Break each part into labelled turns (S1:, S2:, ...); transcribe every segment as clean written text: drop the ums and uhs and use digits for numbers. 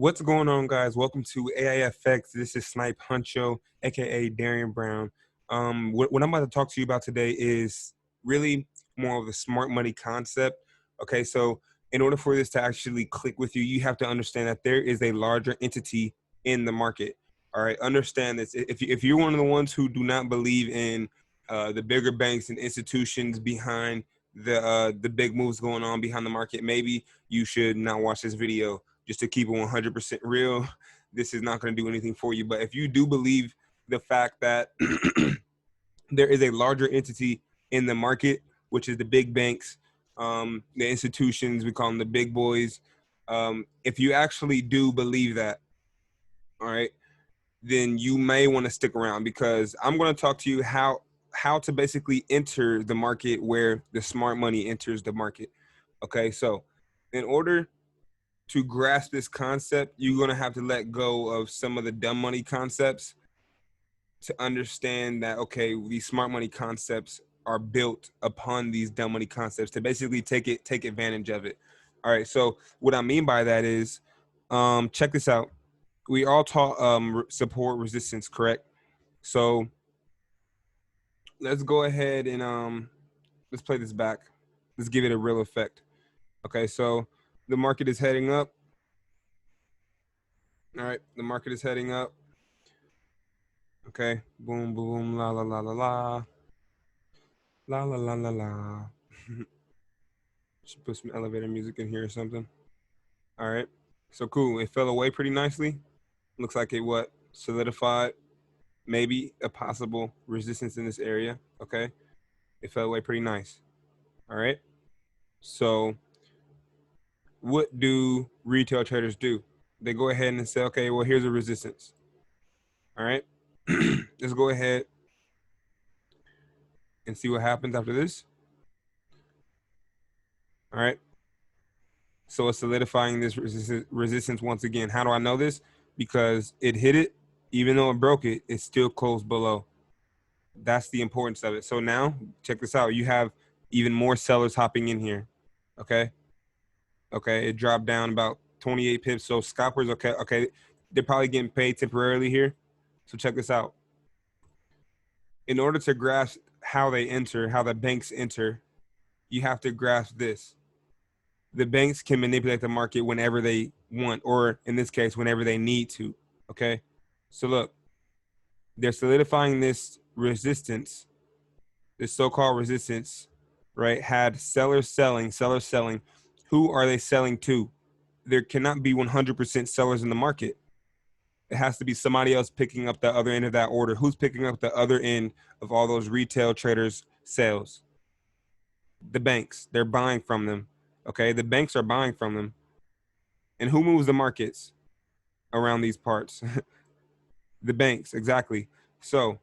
S1: What's going on, guys? Welcome to AIfx. This is Snipe Huncho, aka Darian Brown. What I'm about to talk to you about today is really more of the smart money concept. Okay, so in order for this to actually click with you, you have to understand that there is a larger entity in the market. All right, understand this. If you're one of the ones who do not believe in the bigger banks and institutions behind the big moves going on behind the market, maybe you should not watch this video. Just to keep it 100% real, this is not going to do anything for you. But if you do believe the fact that there is a larger entity in the market, which is the big banks, the institutions, we call them the big boys. If you actually do believe that, all right, then you may want to stick around, because I'm going to talk to you how to basically enter the market where the smart money enters the market. Okay, so in order to grasp this concept, you're going to have to let go of some of the dumb money concepts to understand that, okay, these smart money concepts are built upon these dumb money concepts to basically take advantage of it. All right, so what I mean by that is, check this out. We all taught support resistance, correct? So let's go ahead and let's play this back. Let's give it a real effect. Okay, so the market is heading up. All right, the market is heading up. Okay, boom, boom, la, la, la, la, la. La, la, la, la, la. Should put some elevator music in here or something. All right, so cool. It fell away pretty nicely. Looks like it solidified maybe a possible resistance in this area. Okay, it fell away pretty nice. All right, so what do retail traders do? They go ahead and say, okay, well, here's a resistance. All right, let's go ahead and see what happens after this. All right, so it's solidifying this resistance once again. How do I know this? Because it hit it, even though it broke it, it still closed below. That's the importance of it. So now, check this out. You have even more sellers hopping in here. Okay, it dropped down about 28 pips. So scalpers, okay, they're probably getting paid temporarily here. So check this out. In order to grasp how they enter, how the banks enter, you have to grasp this. The banks can manipulate the market whenever they want, or in this case, whenever they need to. Okay, so look, they're solidifying this resistance, this so-called resistance, right? Had sellers selling. Who are they selling to? There cannot be 100% sellers in the market. It has to be somebody else picking up the other end of that order. Who's picking up the other end of all those retail traders' sales? The banks. They're buying from them. Okay, the banks are buying from them. And who moves the markets around these parts? The banks, exactly. So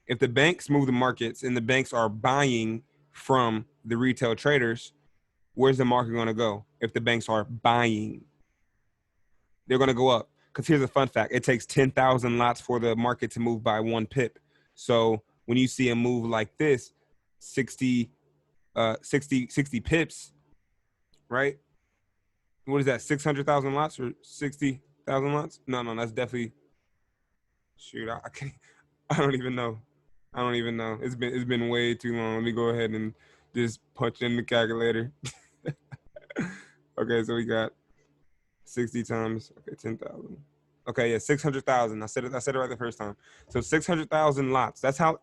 S1: if the banks move the markets and the banks are buying from the retail traders, where's the market going to go? If the banks are buying, they're going to go up. Because here's a fun fact. It takes 10,000 lots for the market to move by 1 pip. So when you see a move like this, 60 pips, right? What is that, 600,000 lots or 60,000 lots? No, that's definitely, shoot, I can't, I don't even know. It's been way too long. Let me go ahead and just punch in the calculator. Okay, so we got 60 times, okay, 10,000. Okay, yeah, 600,000. I said it right the first time. So 600,000 lots. That's how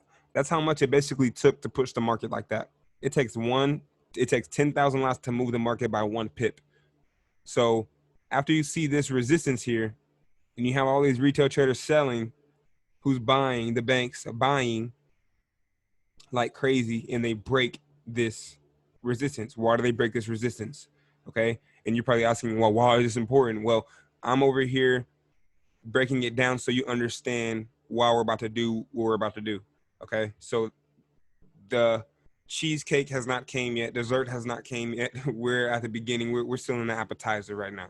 S1: much it basically took to push the market like that. It takes 10,000 lots to move the market by 1 pip. So after you see this resistance here, and you have all these retail traders selling, who's buying? The banks are buying like crazy, and they break this resistance. Why do they break this resistance? Okay, and you're probably asking, well, why is this important? Well, I'm over here breaking it down so you understand why we're about to do what we're about to do. Okay, so the cheesecake has not came yet. Dessert has not came yet. We're at the beginning. We're still in the appetizer right now.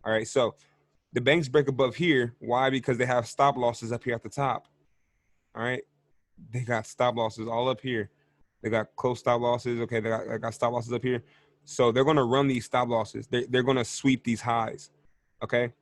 S1: All right, so the banks break above here. Why? Because they have stop losses up here at the top. All right, they got stop losses all up here. They got close stop losses. Okay, they got stop losses up here. So they're going to run these stop losses. They're going to sweep these highs. Okay,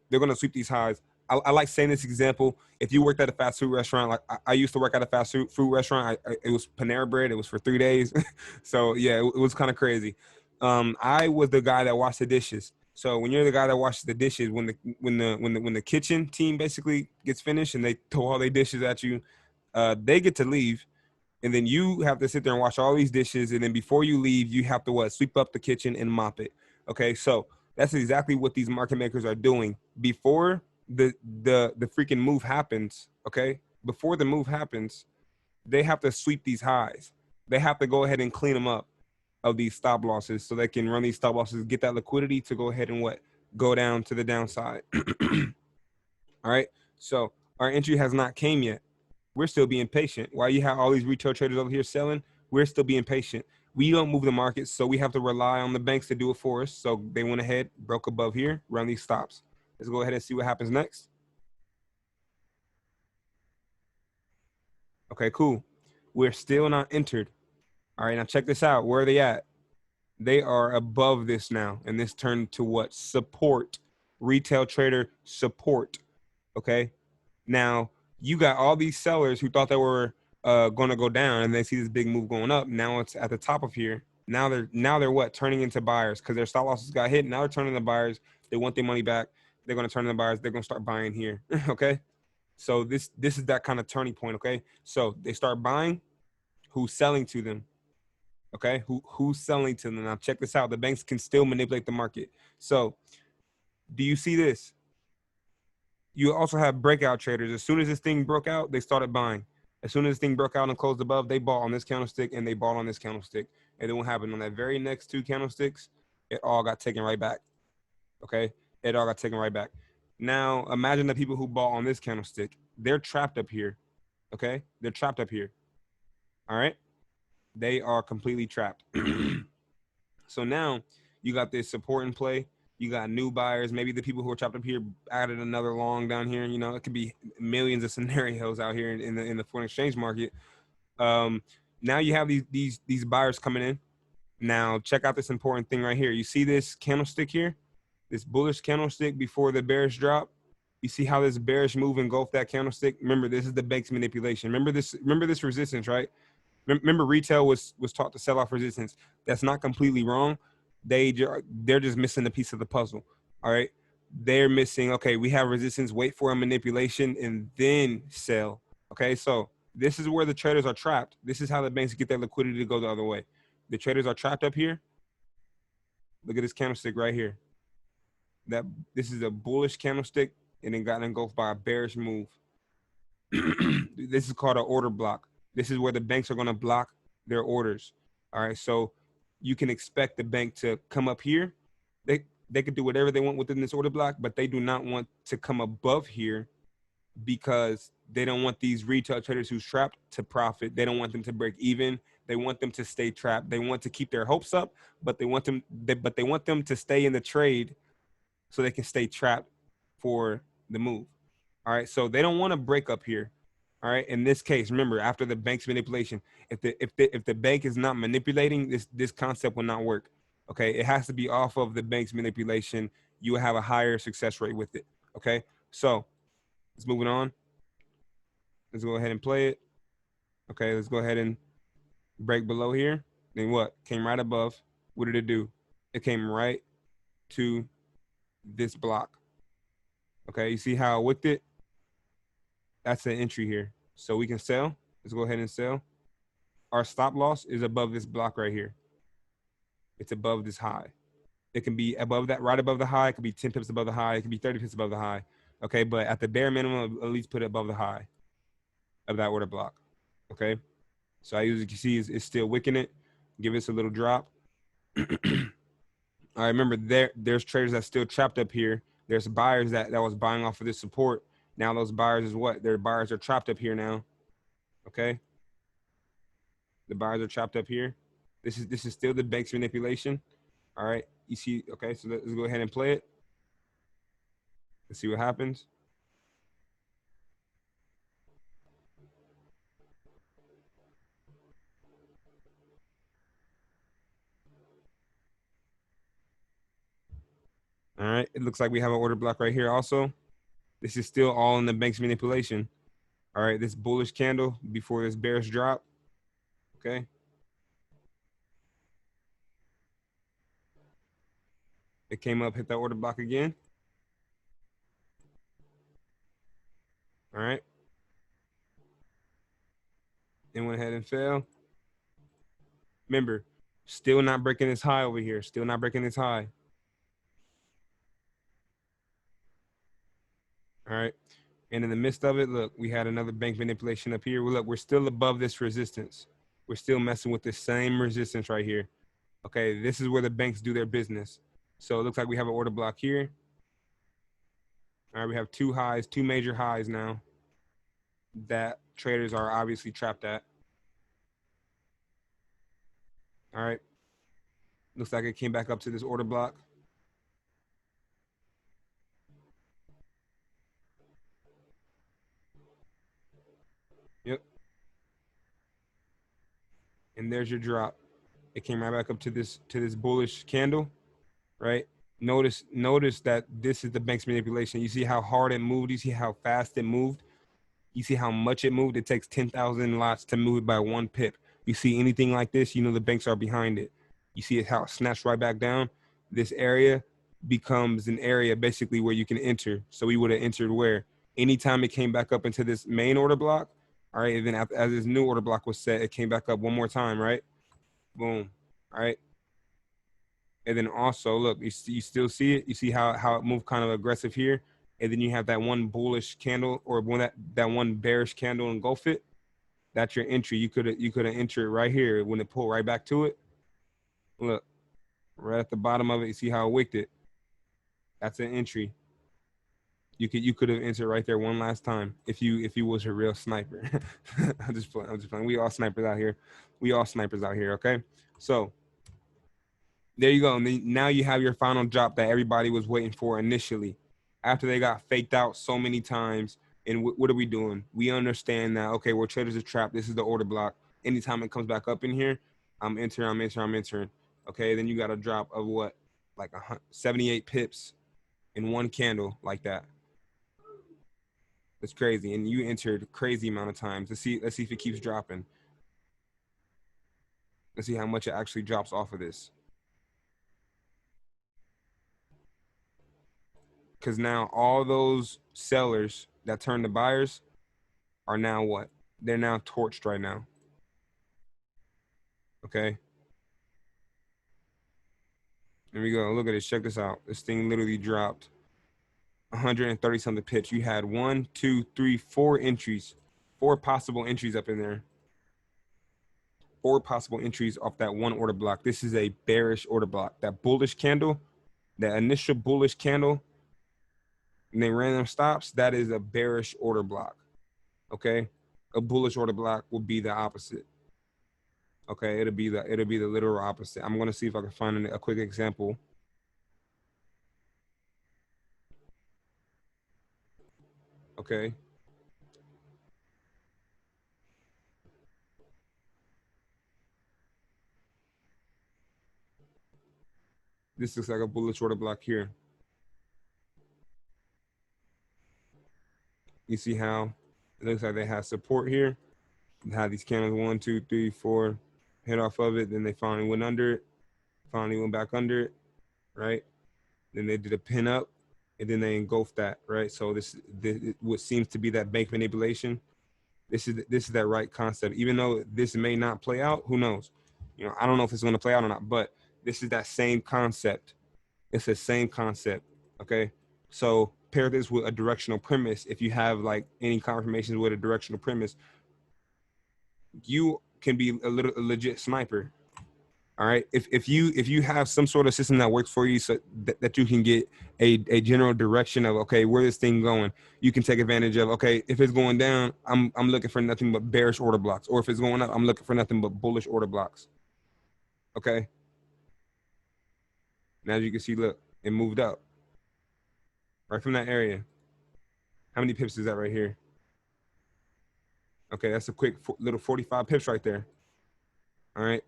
S1: they're gonna sweep these highs. I like saying this example. If you worked at a fast food restaurant, like I used to work at a fast food restaurant, it was Panera Bread. It was for 3 days, so yeah, it was kind of crazy. I was the guy that washed the dishes. So when you're the guy that washes the dishes, when the kitchen team basically gets finished and they throw all their dishes at you, they get to leave, and then you have to sit there and wash all these dishes, and then before you leave, you have to what, sweep up the kitchen and mop it. Okay, so that's exactly what these market makers are doing before the freaking move happens. Okay, before the move happens, they have to sweep these highs. They have to go ahead and clean them up of these stop losses so they can run these stop losses, get that liquidity to go ahead and what, go down to the downside. All right, so our entry has not came yet. We're still being patient. While you have all these retail traders over here selling, we're still being patient. We don't move the market, so we have to rely on the banks to do it for us. So they went ahead, broke above here, run these stops. Let's go ahead and see what happens next. Okay, cool. We're still not entered. All right, now check this out. Where are they at? They are above this now, and this turned to what? Support. Retail trader support. Okay, now you got all these sellers who thought they were going to go down, and they see this big move going up. Now it's at the top of here. Now they're what, turning into buyers because their stop losses got hit. Now they're turning the buyers. They want their money back. They're going to turn the buyers. They're going to start buying here. Okay, so this is that kind of turning point. Okay, so they start buying. Who's selling to them? Okay, who's selling to them? Now check this out. The banks can still manipulate the market. So do you see this? You also have breakout traders. As soon as this thing broke out, they started buying. As soon as this thing broke out and closed above, they bought on this candlestick and they bought on this candlestick. And then what happened on that very next two candlesticks? It all got taken right back. Okay, it all got taken right back. Now imagine the people who bought on this candlestick. They're trapped up here. Okay, they're trapped up here. All right, they are completely trapped. So now you got this support in play. You got new buyers. Maybe the people who are trapped up here added another long down here. You know, it could be millions of scenarios out here in the foreign exchange market. Um, Now you have these buyers coming in. Now check out this important thing right here. You see this candlestick here, this bullish candlestick before the bearish drop. You see how this bearish move engulfed that candlestick. Remember, this is the bank's manipulation. Remember this. Remember this resistance, right? Remember, retail was taught to sell off resistance. That's not completely wrong. They're just missing a piece of the puzzle. All right, they're missing. Okay, we have resistance. Wait for a manipulation and then sell. Okay, so this is where the traders are trapped. This is how the banks get their liquidity to go the other way. The traders are trapped up here. Look at this candlestick right here. That this is a bullish candlestick and then got engulfed by a bearish move. This is called an order block. This is where the banks are going to block their orders. All right, so you can expect the bank to come up here. They could do whatever they want within this order block, but they do not want to come above here because they don't want these retail traders who's trapped to profit. They don't want them to break even. They want them to stay trapped. They want to keep their hopes up, but they want them to stay in the trade so they can stay trapped for the move. All right, so they don't want to break up here. All right, in this case, remember, after the bank's manipulation, if the bank is not manipulating, this concept will not work. Okay, it has to be off of the bank's manipulation. You will have a higher success rate with it. Okay, so let's move it on. Let's go ahead and play it. Okay, let's go ahead and break below here. Then what? Came right above. What did it do? It came right to this block. Okay, you see how I wicked it? That's an entry here. So we can sell. Let's go ahead and sell. Our stop loss is above this block right here. It's above this high. It can be above that, right above the high. It could be 10 pips above the high. It could be 30 pips above the high. Okay, but at the bare minimum, at least put it above the high of that order block. Okay, so I usually see is still wicking it. Give us a little drop. I remember there's traders that still trapped up here. There's buyers that was buying off of this support. Now those buyers is what? Their buyers are trapped up here now. Okay, the buyers are trapped up here. This is still the bank's manipulation. All right, you see. Okay, so let's go ahead and play it. Let's see what happens. All right. It looks like we have an order block right here also. This is still all in the bank's manipulation. All right. This bullish candle before this bearish drop. Okay. It came up, hit that order block again. All right. It went ahead and fell. Remember, still not breaking this high over here. Still not breaking this high. All right. And in the midst of it, look, we had another bank manipulation up here. Well, look, we're still above this resistance. We're still messing with the same resistance right here. Okay, this is where the banks do their business. So it looks like we have an order block here. All right, we have two highs, two major highs now that traders are obviously trapped at. All right. Looks like it came back up to this order block. Yep. And there's your drop. It came right back up to this bullish candle, right? Notice that this is the bank's manipulation. You see how hard it moved. You see how fast it moved. You see how much it moved. It takes 10,000 lots to move it by one pip. You see anything like this, you know the banks are behind it. You see how it snaps right back down. This area becomes an area basically where you can enter. So we would have entered where? Anytime it came back up into this main order block, all right, and then as this new order block was set, it came back up one more time, right? Boom, all right? And then also, look, you still see it. You see how it moved kind of aggressive here. And then you have that one bullish candle or that one bearish candle engulf it. That's your entry. You could have entered right here when it pulled right back to it. Look, right at the bottom of it, you see how it wicked it. That's an entry. You could have entered right there one last time if you was a real sniper. I'm just playing. We all snipers out here. Okay. So there you go. And now you have your final drop that everybody was waiting for initially. After they got faked out so many times, and what are we doing? We understand that, okay, we're traders are trapped. This is the order block. Anytime it comes back up in here, I'm entering. Okay, then you got a drop of what? Like 78 pips in one candle like that. It's crazy. And you entered crazy amount of times. Let's see if it keeps dropping. Let's see how much it actually drops off of this. Because now all those sellers that turned to buyers are now what? They're now torched right now. Okay. There we go. Look at this. Check this out. This thing literally dropped 130 something pips. You had 1, 2, 3, 4 entries, 4 possible entries up in there. 4 possible entries off that one order block. This is a bearish order block. That bullish candle, that initial bullish candle, and then random stops, that is a bearish order block. Okay. A bullish order block will be the opposite. Okay, it'll be the literal opposite. I'm gonna see if I can find a quick example. Okay. This looks like a bullish order block here. You see how it looks like they have support here. They have these candles 1, 2, 3, 4 hit off of it. Then they finally went under it. Finally went back under it, right? Then they did a pin up, and then they engulfed that, right? So this what seems to be that bank manipulation. This is that right concept. Even though this may not play out, who knows? You know, I don't know if it's going to play out or not, but this is that same concept. It's the same concept. Okay. So pair this with a directional premise. If you have like any confirmations with a directional premise, you can be a legit sniper. All right. If you have some sort of system that works for you, so that you can get a general direction of, okay, where this thing going, you can take advantage of, okay, if it's going down, I'm looking for nothing but bearish order blocks, or if it's going up, I'm looking for nothing but bullish order blocks. Okay. Now as you can see, look, it moved up right from that area. How many pips is that right here? Okay, that's a quick little 45 pips right there. All right.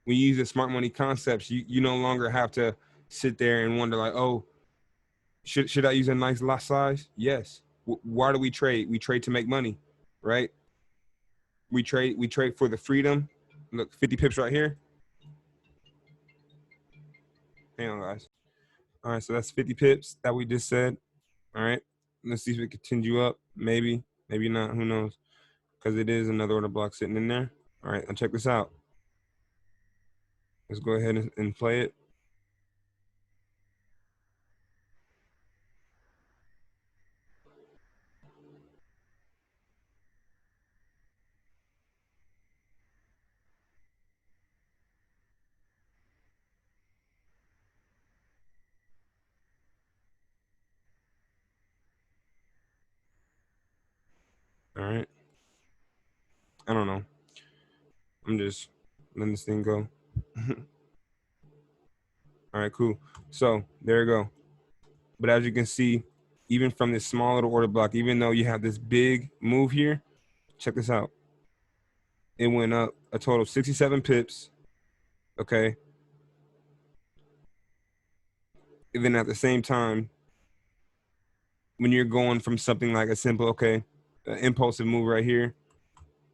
S1: When you use the smart money concepts, you no longer have to sit there and wonder like, oh, should I use a nice lot size? Yes. Why do we trade? We trade to make money, right? We trade for the freedom. Look, 50 pips right here. Hang on, guys. All right, so that's 50 pips that we just said. All right, let's see if it continue up. Maybe, maybe not. Who knows? Because it is another order block sitting in there. All right, and check this out. Let's go ahead and play it. All right. I don't know. I'm just letting this thing go. All right, cool. So there you go. But as you can see, even from this small little order block, even though you have this big move here, check this out. It went up a total of 67 pips. Okay. And then at the same time, when you're going from something like a simple, okay, impulsive move right here,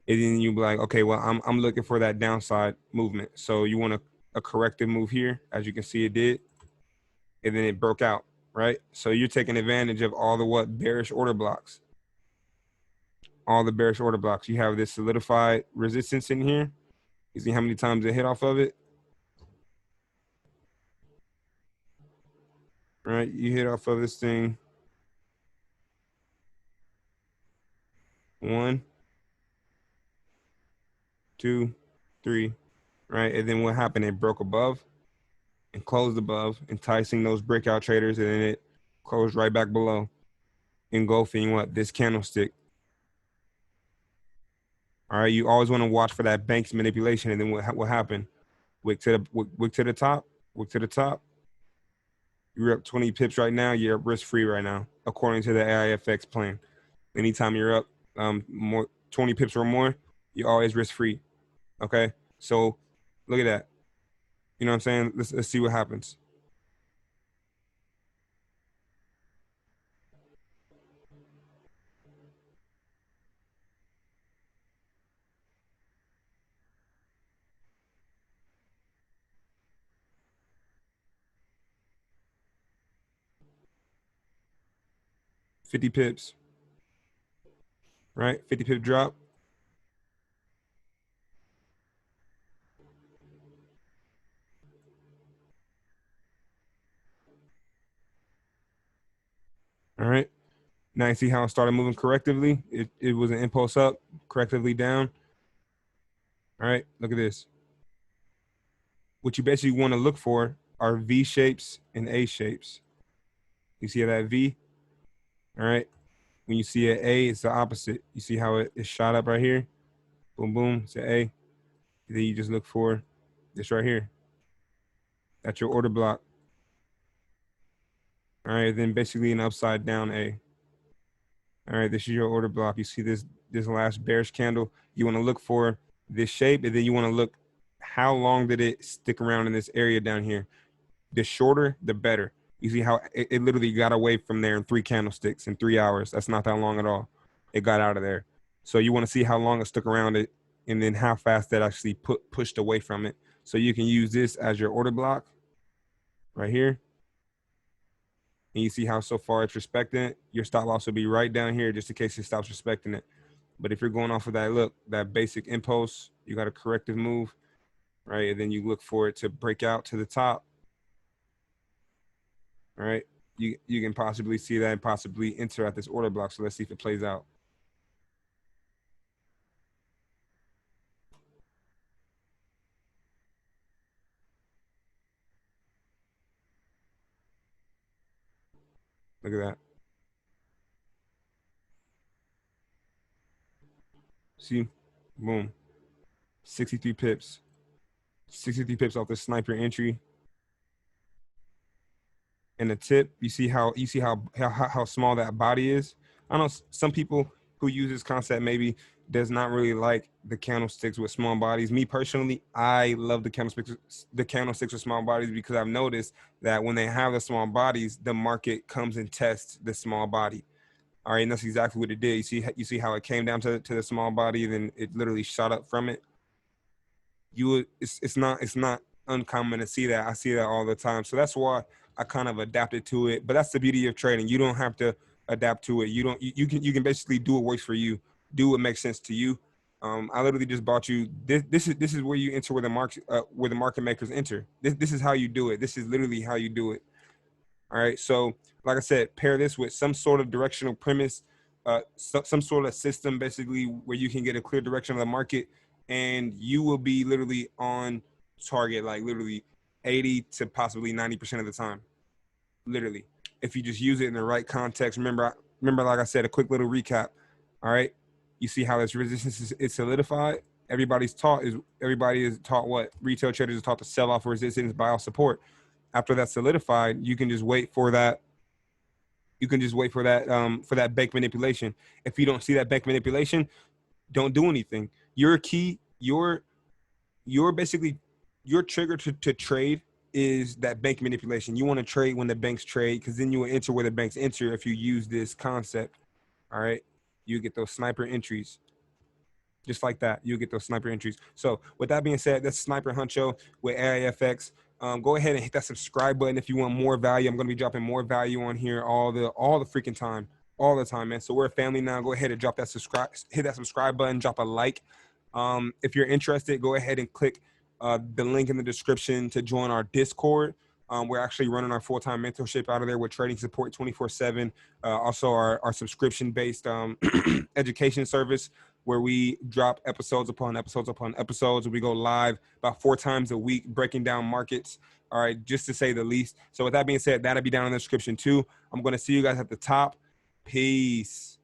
S1: and then you be like, okay, well, I'm looking for that downside movement. So you want a corrective move here, as you can see it did, and then it broke out, right? So you're taking advantage of all the bearish order blocks. All the bearish order blocks. You have this solidified resistance in here. You see how many times it hit off of it? Right? You hit off of this thing. 1, 2, 3, right? And then what happened? It broke above and closed above, enticing those breakout traders, and then it closed right back below, engulfing what? This candlestick. All right, you always want to watch for that Banks manipulation, and then what happened? Wick to the top, wick to the top. You're up 20 pips right now. You're risk free right now, according to the AIfx plan. Anytime you're up more 20 pips or more, you're always risk free. Okay, so look at that. You know what I'm saying? Let's see what happens. $50 pips, right? 50 pip drop. All right. Now you see how it started moving correctively. It was an impulse up, correctively down. All right, look at this. What you basically want to look for are V shapes and A shapes. You see that V? All right. When you see an A, it's the opposite. You see how it shot up right here? Boom, boom, it's an A. Then you just look for this right here. That's your order block. All right, then basically an upside down A. All right, this is your order block. You see this last bearish candle. You want to look for this shape, and then you want to look how long did it stick around in this area down here. The shorter, the better. You see how it literally got away from there in 3 candlesticks in 3 hours. That's not that long at all. It got out of there. So you want to see how long it stuck around it, and then how fast that actually pushed away from it. So you can use this as your order block right here. And you see how so far it's respecting it. Your stop loss will be right down here just in case it stops respecting it. But if you're going off of that, look, that basic impulse, you got a corrective move, right? And then you look for it to break out to the top, right? You can possibly see that and possibly enter at this order block. So let's see if it plays out. Look at that. See, boom, 63 pips. 63 pips off the sniper entry. And the tip, you see how small that body is. I know some people who use this concept maybe does not really like the candlesticks with small bodies. Me personally, I love the candlesticks with small bodies, because I've noticed that when they have the small bodies, the market comes and tests the small body. All right, and that's exactly what it did. You see how it came down to the small body, then it literally shot up from it. It's not uncommon to see that. I see that all the time. So that's why I kind of adapted to it. But that's the beauty of trading. You don't have to adapt to it. You can basically do what works for you. Do what makes sense to you. I literally just bought you this is where you enter, where the market makers enter. This is how you do it. This is literally how you do it. All right. So, like I said, pair this with some sort of directional premise, some sort of system, basically, where you can get a clear direction of the market, and you will be literally on target, like literally 80 to possibly 90% of the time. Literally, if you just use it in the right context. Remember, like I said, a quick little recap. All right. You see how this resistance is solidified. Everybody is taught what retail traders are taught to sell off resistance, buy off support. After that's solidified, you can just wait for that. You can just wait for that bank manipulation. If you don't see that bank manipulation, don't do anything. Your key, your basically your trigger to trade is that bank manipulation. You want to trade when the banks trade, because then you will enter where the banks enter if you use this concept. All right, you get those sniper entries. Just like that, you'll get those sniper entries. So with that being said, that's Sniper Huncho with AIfx. Go ahead and hit that subscribe button if you want more value. I'm going to be dropping more value on here all the freaking time, all the time, man. So we're a family now. Go ahead and hit that subscribe button, drop a like. If you're interested, go ahead and click the link in the description to join our Discord. We're actually running our full-time mentorship out of there with trading support 24/7. Also, our subscription-based education service, where we drop episodes upon episodes upon episodes. We go live about 4 times a week, breaking down markets. All right, just to say the least. So with that being said, that'll be down in the description too. I'm going to see you guys at the top. Peace.